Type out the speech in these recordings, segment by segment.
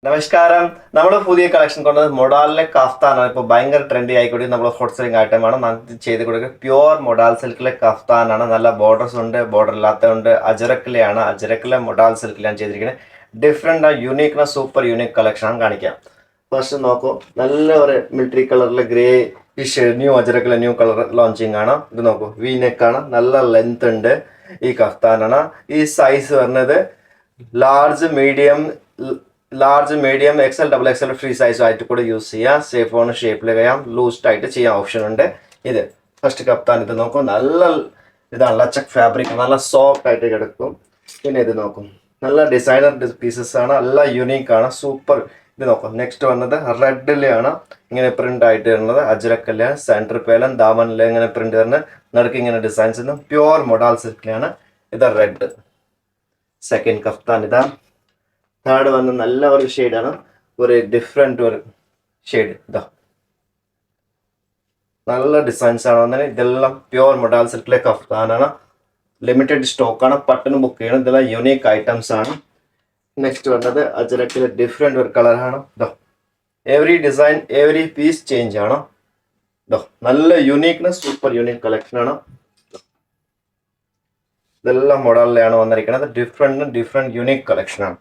നമസ്കാരം. നമ്മൾ പുതിയ കളക്ഷൻ കൊണ്ടത് മൊഡാലിലെ കഫ്താനാണ്. ഇപ്പോൾ ഭയങ്കര ട്രെൻഡി ആയിക്കൂടി നമ്മൾ ഹോട്ട് സെല്ലിംഗ് ഐറ്റമാണ് ചെയ്ത് കൊടുക്കുക. പ്യുവർ മൊഡാൽ സിൽക്കിലെ കഫ്താനാണ്. നല്ല ബോർഡേഴ്സ് ഉണ്ട്, ബോർഡർ ഇല്ലാത്തതുണ്ട്. അജരക്കിലെയാണ്, അജരക്കിലെ മൊഡാൽ സിൽക്കിലാണ് ചെയ്തിരിക്കുന്നത്. ഡിഫറെൻ്റ് യൂണീക്ക്ന സൂപ്പർ യൂണീക്ക് കളക്ഷനാണ് കാണിക്കാം. ഫസ്റ്റ് നോക്കൂ, നല്ല ഒരു മിലിറ്ററി കളറിലെ ഗ്രേ ഈ ന്യൂ അജരക്കിലെ ന്യൂ കളർ ലോഞ്ചിങ് ആണ്. ഇത് നോക്കൂ, വി നെക്കാണ്, നല്ല ലെങ്ത് ഉണ്ട്. ഈ കഫ്താനാണ്. ഈ സൈസ് വരുന്നത് large medium XL double XL free size ആയിട്ട് കൂടെ യൂസ് ചെയ്യാം. സേഫ് ഓൺ ഷേപ്പിൽ ചെയ്യാം, ലൂസ്ഡ് ആയിട്ട് ചെയ്യാൻ ഓപ്ഷൻ ഉണ്ട്. ഇത് ഫസ്റ്റ് കപ്താൻ. ഇത് നോക്കും, നല്ല ഇതാണ് ലച്ചക് ഫാബ്രിക്, നല്ല സോഫ്റ്റ് ആയിട്ട് കിടക്കും. പിന്നെ ഇത് നോക്കും, നല്ല ഡിസൈനർ പീസസ് ആണ്, നല്ല യുണീക്ക് ആണ്, സൂപ്പർ. ഇത് നോക്കും, നെക്സ്റ്റ് വന്നത് റെഡിലാണ് ഇങ്ങനെ പ്രിന്റ് ആയിട്ട് വരുന്നത്. അജ്രക്കല്ല, സെൻറ്റർ പേലൻ, ദാമനിലെ ഇങ്ങനെ പ്രിന്റ് വരുന്നത്, നടുക്ക് ഇങ്ങനെ ഡിസൈൻസ്. പ്യുവർ മൊഡാൽ സിൽക്കിലാണ്. ഇത് റെഡ്. സെക്കൻഡ് കഫ്താൻ ഇതാ. തേർഡ് വന്ന് നല്ല ഒരു ഷെയ്ഡാണ്, ഒരു ഡിഫറെൻ്റ് ഒരു ഷെയ്ഡ്. ഇതാ നല്ല ഡിസൈൻസ് ആണ് വന്നത്. ഇതെല്ലാം പ്യുവർ മൊഡാൽ സിൽക്കിലെ കഫ്താനാണ്. ലിമിറ്റഡ് സ്റ്റോക്കാണ്, പെട്ടെന്ന് ബുക്ക് ചെയ്യണം. ഇതെല്ലാം യുണീക്ക് ഐറ്റംസ് ആണ്. നെക്സ്റ്റ് വന്നത് അജരക്കിലെ ഡിഫറെൻ്റ് ഒരു കളറാണ്. ഇതോ every design every piece change ആണ്. ഇതോ നല്ല യുണീക്ക്നെസ്, സൂപ്പർ യുണീക്ക് കളക്ഷൻ ആണ്. ഇതെല്ലാം മോഡലിലാണ് വന്നിരിക്കുന്നത്. ഡിഫറെൻറ്റ് യുണീക്ക് കളക്ഷൻ ആണ്.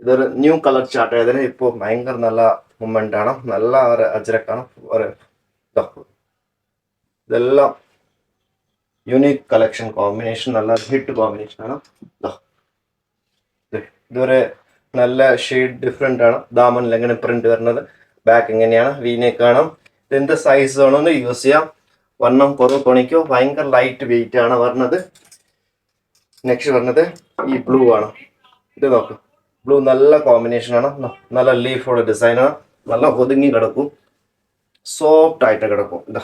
ഇതൊരു ന്യൂ കളർ ചാർട്ട് ആയതിന് ഇപ്പോൾ ഭയങ്കര നല്ല മൂമെന്റ് ആണ്. നല്ല ഒരു അജ്രക്കാണ്. ഒരു ഇതെല്ലാം യുണീക്ക് കളക്ഷൻ കോമ്പിനേഷൻ, നല്ല ഹിറ്റ് കോമ്പിനേഷൻ ആണ്. ഇതൊരു നല്ല ഷെയ്ഡ് ഡിഫറെൻ്റ് ആണ്. ദാമനിൽ എങ്ങനെ പ്രിന്റ് വരുന്നത്, ബാക്ക് എങ്ങനെയാണ്, വീനേക്കാണ്. ഇതെന്ത് സൈസ് വേണമെന്ന് യൂസ് ചെയ്യാം. വണ്ണം കുറവ് തോണിക്കോ. ഭയങ്കര ലൈറ്റ് വെയിറ്റ് ആണ് വരുന്നത്. നെക്സ്റ്റ് വരുന്നത് ഈ ബ്ലൂ ആണ്. ഇത് നോക്കും, ബ്ലൂ നല്ല കോമ്പിനേഷൻ ആണ്. നല്ല ലീഫോടെ ഡിസൈനാണ്. നല്ല ഒതുങ്ങി കിടക്കും, സോഫ്റ്റ് ആയിട്ട് കിടക്കും. ഇതാ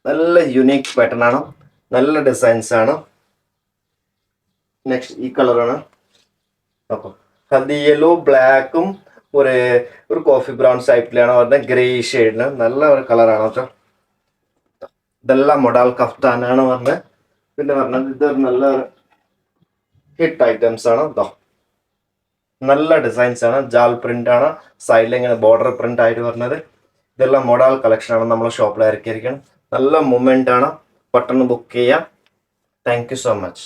നല്ല യുണീക്ക് പാറ്റേൺ ആണ്, നല്ല ഡിസൈൻസ് ആണ്. നെക്സ്റ്റ് ഈ കളറാണ്. അപ്പോൾ അത് യെല്ലോ ബ്ലാക്കും ഒരു കോഫി ബ്രൗൺ ടൈപ്പിലാണ് വരുന്നത്. ഗ്രേ ഷെയ്ഡിന് നല്ല ഒരു കളറാണ് കേട്ടോ. ഇതെല്ലാം മൊഡാൽ കഫ്താനാണ് പറഞ്ഞത്. പിന്നെ പറഞ്ഞത് ഇത് നല്ല ഹിറ്റ് ഐറ്റംസ് ആണ്. നല്ല ഡിസൈൻസ് ആണ്, ജാൽ പ്രിന്റ് ആണ്, സൈഡിൽ ഇങ്ങനെ ബോർഡർ പ്രിന്റ് ആയിട്ട് വരുന്നത്. ഇതെല്ലാം മോഡൽ കളക്ഷൻ ആണ്, നമ്മളെ ഷോപ്പിൽ ഇറക്കിയിരിക്കണം. നല്ല മൂവ്മെന്റ് ആണ്, പെട്ടെന്ന് ബുക്ക് ചെയ്യാം. Thank you so much.